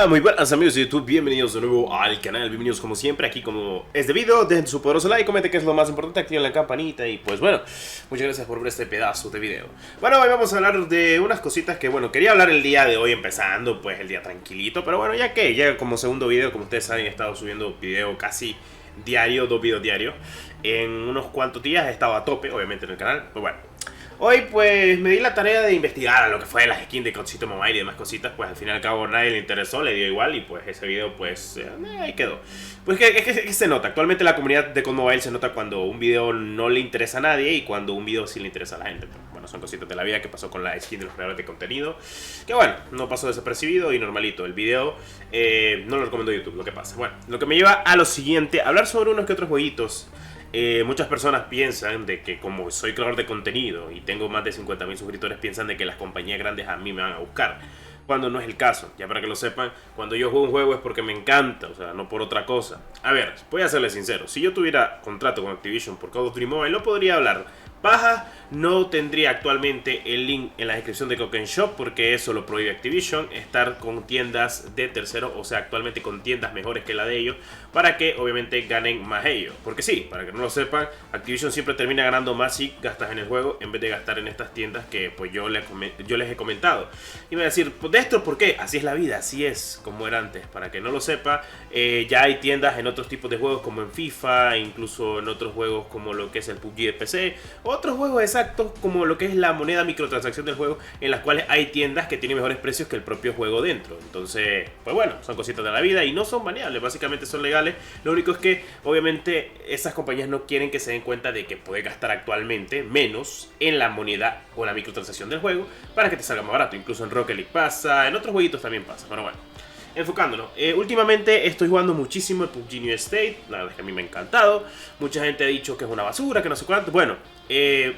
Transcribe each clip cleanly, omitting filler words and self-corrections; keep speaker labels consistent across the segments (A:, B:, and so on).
A: Hola, muy buenas amigos de YouTube, bienvenidos de nuevo al canal, bienvenidos como siempre, aquí como es debido, dejen su poderoso like, comenten que es lo más importante, activen la campanita y pues bueno, muchas gracias por ver este pedazo de video. Bueno, hoy vamos a hablar de unas cositas que bueno, quería hablar el día de hoy empezando, pues el día tranquilito, pero bueno, ya que llega como segundo video, como ustedes saben, he estado subiendo video casi diario, 2 videos diarios, en unos cuantos días he estado a tope, obviamente en el canal, pues bueno. Hoy pues me di la tarea de investigar a lo que fue las skins de Codcito Mobile y demás cositas. Pues al fin y al cabo nadie le interesó, le dio igual y pues ese video pues ahí quedó. Pues que se nota, actualmente la comunidad de COD Mobile se nota cuando un video no le interesa a nadie y cuando un video sí le interesa a la gente. Pues, bueno, son cositas de la vida que pasó con la skin de los creadores de contenido. Que bueno, no pasó desapercibido y normalito. El video no lo recomiendo YouTube, lo que pasa. Bueno, lo que me lleva a lo siguiente, hablar sobre unos que otros jueguitos. Muchas personas piensan de que como soy creador de contenido y tengo más de 50.000 suscriptores, piensan de que las compañías grandes a mí me van a buscar, cuando no es el caso. Ya para que lo sepan, cuando yo juego un juego es porque me encanta, o sea, no por otra cosa. A ver, voy a serles sincero, si yo tuviera contrato con Activision por Call of Duty Mobile, no podría hablar paja, no tendría actualmente el link en la descripción de Coken Shop porque eso lo prohíbe Activision, estar con tiendas de terceros, o sea, actualmente con tiendas mejores que la de ellos, para que obviamente ganen más ellos. Porque sí, para que no lo sepan, Activision siempre termina ganando más si gastas en el juego en vez de gastar en estas tiendas que pues yo les he comentado. Y me voy a decir, pues de esto, ¿por qué? Así es la vida, así es como era antes. Para que no lo sepa, ya hay tiendas en otros tipos de juegos como en FIFA, incluso en otros juegos como lo que es el PUBG de PC, otros juegos exactos como lo que es la moneda microtransacción del juego, en las cuales hay tiendas que tienen mejores precios que el propio juego dentro. Entonces, pues bueno, son cositas de la vida y no son baneables, básicamente son legales. Lo único es que obviamente esas compañías no quieren que se den cuenta de que puedes gastar actualmente menos en la moneda o la microtransacción del juego para que te salga más barato. Incluso en Rocket League pasa, en otros jueguitos también pasa, pero bueno. Enfocándonos, últimamente estoy jugando muchísimo el PUBG New State, la verdad es que a mí me ha encantado. Mucha gente ha dicho que es una basura, que no sé cuánto. Bueno,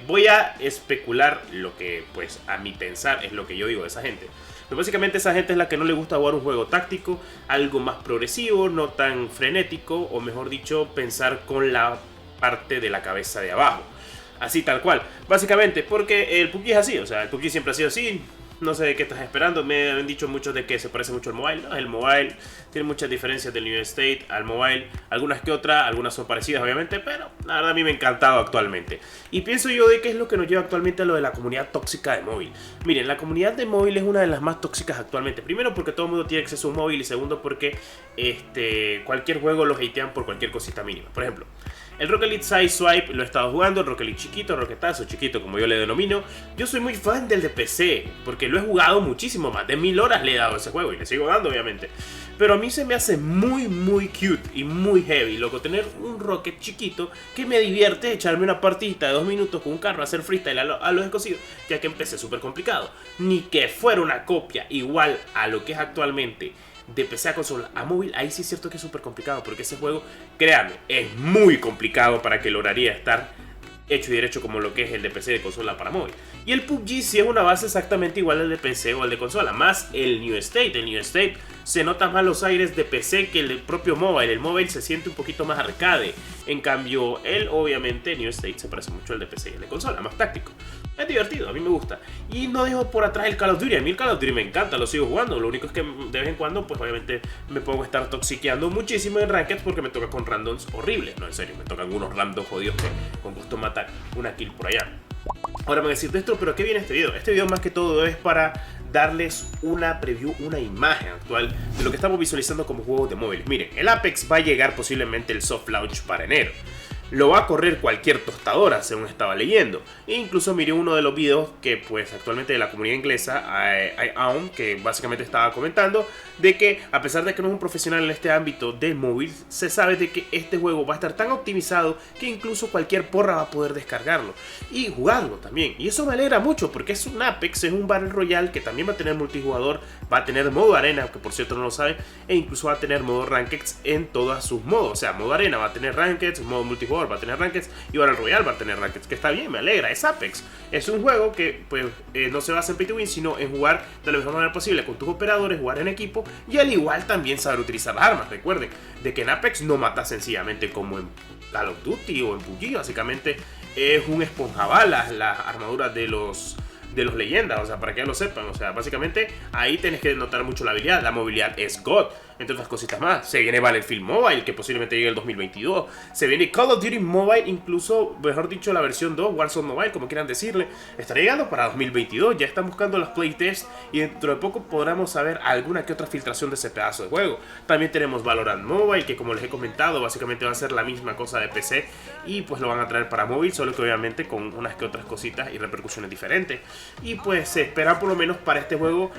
A: voy a especular lo que pues a mi pensar es lo que yo digo de esa gente. Pero básicamente esa gente es la que no le gusta jugar un juego táctico, algo más progresivo, no tan frenético, o mejor dicho, pensar con la parte de la cabeza de abajo. Así tal cual, básicamente, porque el PUBG es así, o sea, el PUBG siempre ha sido así. No sé qué estás esperando, me han dicho muchos de que se parece mucho al mobile. No, el mobile tiene muchas diferencias del New State al mobile, algunas que otras, algunas son parecidas obviamente, pero la verdad a mí me ha encantado actualmente. Y pienso yo de qué es lo que nos lleva actualmente a lo de la comunidad tóxica de móvil. Miren, la comunidad de móvil es una de las más tóxicas actualmente. Primero porque todo el mundo tiene acceso a un móvil y segundo porque cualquier juego lo hatean por cualquier cosita mínima. Por ejemplo, el Rocket League Sideswipe lo he estado jugando, el Rocket League chiquito, Rocketazo chiquito como yo le denomino. Yo soy muy fan del de PC, porque lo he jugado muchísimo, más de 1000 horas le he dado a ese juego y le sigo dando obviamente. Pero a mí se me hace muy cute y muy heavy, loco, tener un Rocket chiquito que me divierte echarme una partidita de 2 minutos con un carro, hacer freestyle a los escocidos, ya que empecé súper complicado. Ni que fuera una copia igual a lo que es actualmente de PC a consola a móvil, ahí sí es cierto que es súper complicado, porque ese juego, créanme, es muy complicado para que lograría estar hecho y derecho como lo que es el de PC de consola para móvil. Y el PUBG sí es una base exactamente igual al de PC o al de consola, más el New State. El New State se nota más los aires de PC que el propio mobile. El mobile se siente un poquito más arcade. En cambio, obviamente, New State se parece mucho al de PC y el de consola, más táctico. Es divertido, a mí me gusta. Y no dejo por atrás el Call of Duty. A mí el Call of Duty me encanta, lo sigo jugando. Lo único es que de vez en cuando, pues obviamente me pongo a estar toxiqueando muchísimo en Ranked porque me toca con randoms horribles. No, en serio, me tocan unos randoms jodidos que con gusto matar una kill por allá. Ahora me voy a decir de esto, pero ¿qué viene este video? Este video más que todo es para darles una preview, una imagen actual de lo que estamos visualizando como juegos de móviles. Miren, el Apex va a llegar posiblemente el soft launch para enero. Lo va a correr cualquier tostadora, según estaba leyendo. E incluso miré uno de los videos que pues actualmente de la comunidad inglesa, Aon, que básicamente estaba comentando de que a pesar de que no es un profesional en este ámbito del móvil, se sabe de que este juego va a estar tan optimizado que incluso cualquier porra va a poder descargarlo y jugarlo también. Y eso me alegra mucho porque es un Apex, es un Battle Royale que también va a tener multijugador, va a tener modo arena, que por cierto no lo saben, e incluso va a tener modo Rankeds en todos sus modos. O sea, modo arena va a tener Rankeds, modo multijugador va a tener Rankeds y Battle Royale va a tener Rankeds, que está bien, me alegra, es Apex. Es un juego que pues no se basa en pay to win, sino en jugar de la mejor manera posible con tus operadores, jugar en equipo y al igual también saber utilizar las armas. Recuerden de que en Apex no matas sencillamente como en Call of Duty o en PUBG, básicamente es un esponjabalas las armaduras de los de los leyendas, o sea, para que lo sepan. O sea, básicamente ahí tenés que notar mucho la habilidad. La movilidad es God, entre otras cositas más. Se viene Battlefield Mobile, que posiblemente llegue el 2022. Se viene Call of Duty Mobile, incluso, mejor dicho, la versión 2, Warzone Mobile, como quieran decirle. Estará llegando para 2022. Ya están buscando los playtests y dentro de poco podremos saber alguna que otra filtración de ese pedazo de juego. También tenemos Valorant Mobile, que como les he comentado, básicamente va a ser la misma cosa de PC y pues lo van a traer para móvil, solo que obviamente con unas que otras cositas y repercusiones diferentes. Y pues se espera por lo menos para este juego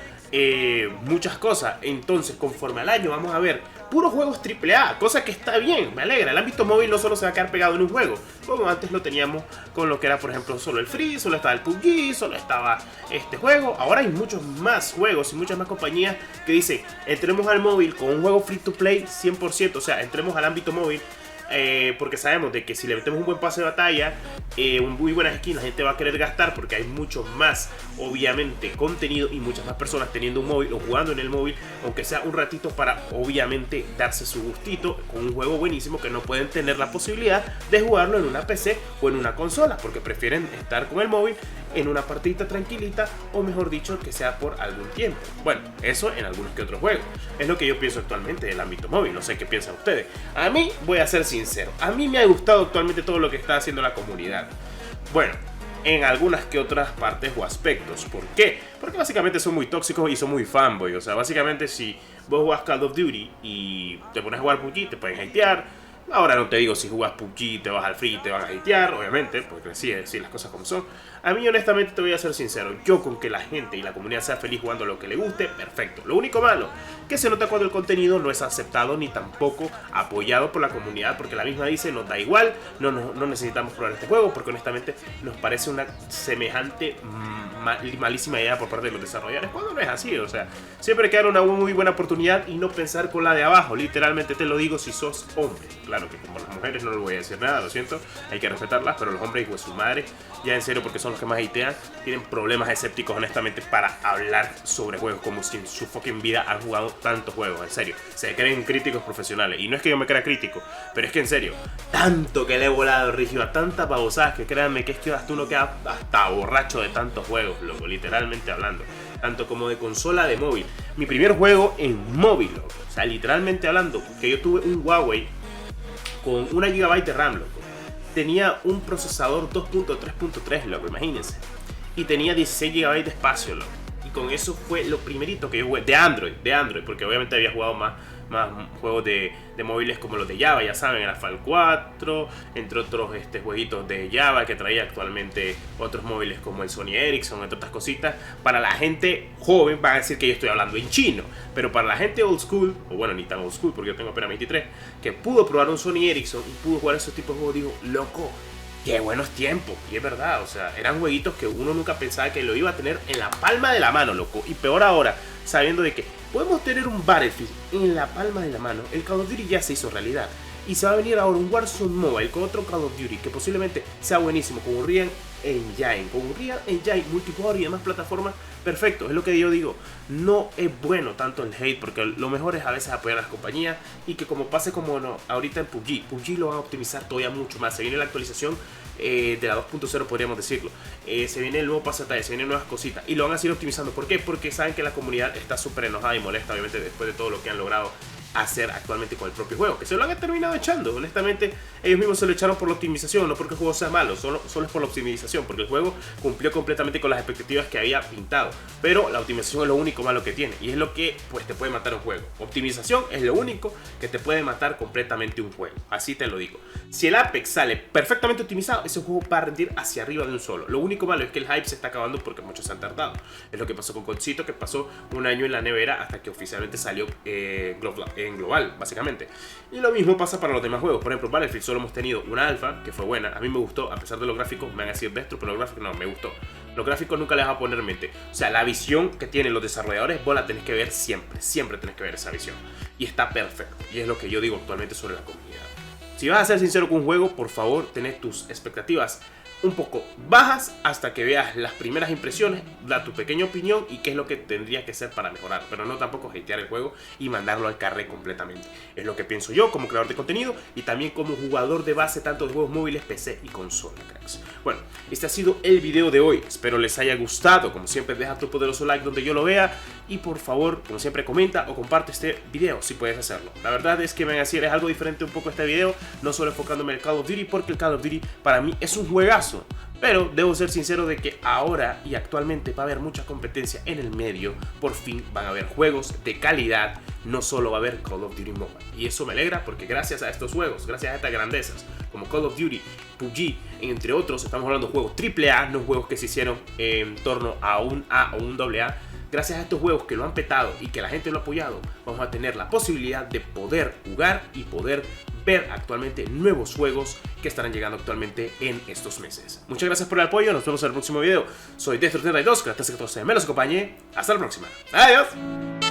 A: muchas cosas. Entonces, conforme al año vamos a ver puros juegos AAA, cosa que está bien, me alegra. El ámbito móvil no solo se va a quedar pegado en un juego, como antes lo teníamos con lo que era, por ejemplo, solo el Free, solo estaba el PUBG, solo estaba este juego. Ahora hay muchos más juegos y muchas más compañías que dicen, entremos al móvil con un juego free to play 100%, o sea, entremos al ámbito móvil. Porque sabemos de que si le metemos un buen pase de batalla, un muy buenas skins, la gente va a querer gastar porque hay mucho más, obviamente, contenido y muchas más personas teniendo un móvil o jugando en el móvil, aunque sea un ratito para, obviamente, darse su gustito con un juego buenísimo que no pueden tener la posibilidad de jugarlo en una PC o en una consola, porque prefieren estar con el móvil en una partidita tranquilita, o mejor dicho, que sea por algún tiempo. Bueno, eso en algunos que otros juegos. Es lo que yo pienso actualmente del ámbito móvil, no sé qué piensan ustedes. A mí, voy a ser sincero, a mí me ha gustado actualmente todo lo que está haciendo la comunidad. Bueno, en algunas que otras partes o aspectos. ¿Por qué? Porque básicamente son muy tóxicos y son muy fanboy. O sea, básicamente si vos jugás Call of Duty y te pones a jugar PUBG, te pueden hatear. Ahora no te digo si jugás PUBG, te vas al Free, te van a hatear, obviamente, porque sí, las cosas como son. A mí honestamente te voy a ser sincero, yo con que la gente y la comunidad sea feliz jugando lo que le guste, perfecto. Lo único malo, que se nota cuando el contenido no es aceptado ni tampoco apoyado por la comunidad, porque la misma dice, nos da igual, no necesitamos probar este juego, porque honestamente nos parece una semejante malísima idea por parte de los desarrolladores, cuando no es así. O sea, siempre hay que dar una muy buena oportunidad y no pensar con la de abajo. Literalmente te lo digo si sos hombre. Claro que como las mujeres no les voy a decir nada, lo siento, hay que respetarlas, pero los hombres, pues su madre, ya en serio, porque son los que más hatean, tienen problemas escépticos honestamente para hablar sobre juegos, como si en su fucking vida han jugado tantos juegos, en serio. Se creen críticos profesionales, y no es que yo me crea crítico, pero es que en serio, tanto que le he volado rígido a tantas babosadas que créanme que es que hasta uno queda hasta borracho de tantos juegos, loco, literalmente hablando, tanto como de consola de móvil. Mi primer juego en móvil, loco, o sea, literalmente hablando, que yo tuve un Huawei con 1 GB de RAM, loco. Tenía un procesador 2.3.3, loco, imagínense. Y tenía 16 GB de espacio, loco. Y con eso fue lo primerito que yo jugué de Android, porque obviamente había jugado más juegos de móviles como los de Java, ya saben, el Asphalt 4, entre otros jueguitos de Java que traía actualmente otros móviles como el Sony Ericsson, entre otras cositas. Para la gente joven van a decir que yo estoy hablando en chino, pero para la gente old school, o bueno, ni tan old school porque yo tengo apenas 23, que pudo probar un Sony Ericsson y pudo jugar esos tipos de juegos, digo, loco, qué buenos tiempos. Y es verdad, o sea, eran jueguitos que uno nunca pensaba que lo iba a tener en la palma de la mano, loco. Y peor ahora, sabiendo de que podemos tener un Battlefield en la palma de la mano. El Call of Duty ya se hizo realidad. Y se va a venir ahora un Warzone Mobile con otro Call of Duty que posiblemente sea buenísimo, con Unreal Engine, multijugador y demás plataformas. Perfecto, es lo que yo digo. No es bueno tanto el hate, porque lo mejor es a veces apoyar a las compañías. Y que como pase como no, ahorita en PUBG lo van a optimizar todavía mucho más. Se viene la actualización de la 2.0, podríamos decirlo. Se viene el nuevo pase de batalla, se vienen nuevas cositas y lo van a seguir optimizando. ¿Por qué? Porque saben que la comunidad está súper enojada y molesta, obviamente, después de todo lo que han logrado hacer actualmente con el propio juego, que se lo han terminado echando. Honestamente, ellos mismos se lo echaron por la optimización, no porque el juego sea malo, solo es por la optimización, porque el juego cumplió completamente con las expectativas que había pintado, pero la optimización es lo único malo que tiene, y es lo que pues te puede matar un juego. Optimización es lo único que te puede matar completamente un juego, así te lo digo. Si el Apex sale perfectamente optimizado, ese juego va a rendir hacia arriba de un solo. Lo único malo es que el hype se está acabando porque muchos se han tardado. Es lo que pasó con Concito, que pasó un año en la nevera hasta que oficialmente salió en global, básicamente. Y lo mismo pasa para los demás juegos. Por ejemplo, Battlefield solo hemos tenido una alfa que fue buena. A mí me gustó, a pesar de los gráficos, me van a decir destro, pero los gráficos no, me gustó. Los gráficos nunca les vas a poner en mente. O sea, la visión que tienen los desarrolladores, vos la tenés que ver siempre. Siempre tenés que ver esa visión. Y está perfecto. Y es lo que yo digo actualmente sobre la comunidad. Si vas a ser sincero con un juego, por favor, tenés tus expectativas un poco bajas hasta que veas las primeras impresiones, da tu pequeña opinión y qué es lo que tendría que hacer para mejorar, pero no tampoco hatear el juego y mandarlo al carré completamente. Es lo que pienso yo como creador de contenido y también como jugador de base tanto de juegos móviles, PC y consola, cracks. Bueno, este ha sido el video de hoy, espero les haya gustado. Como siempre, deja tu poderoso like donde yo lo vea y por favor, como siempre, comenta o comparte este video si puedes hacerlo. La verdad es que me decir es algo diferente un poco este video, no solo enfocándome en el Call of Duty, porque el Call of Duty para mí es un juegazo. Pero debo ser sincero de que ahora y actualmente va a haber mucha competencia en el medio. Por fin van a haber juegos de calidad, no solo va a haber Call of Duty Mobile. Y eso me alegra porque gracias a estos juegos, gracias a estas grandezas como Call of Duty, PUBG, entre otros, estamos hablando de juegos AAA, no juegos que se hicieron en torno a un A o un AA. Gracias a estos juegos que lo han petado y que la gente lo ha apoyado, vamos a tener la posibilidad de poder jugar y poder ver actualmente nuevos juegos que estarán llegando actualmente en estos meses. Muchas gracias por el apoyo, nos vemos en el próximo video. Soy Destro32, gracias a que todos me los acompañe. Hasta la próxima. Adiós.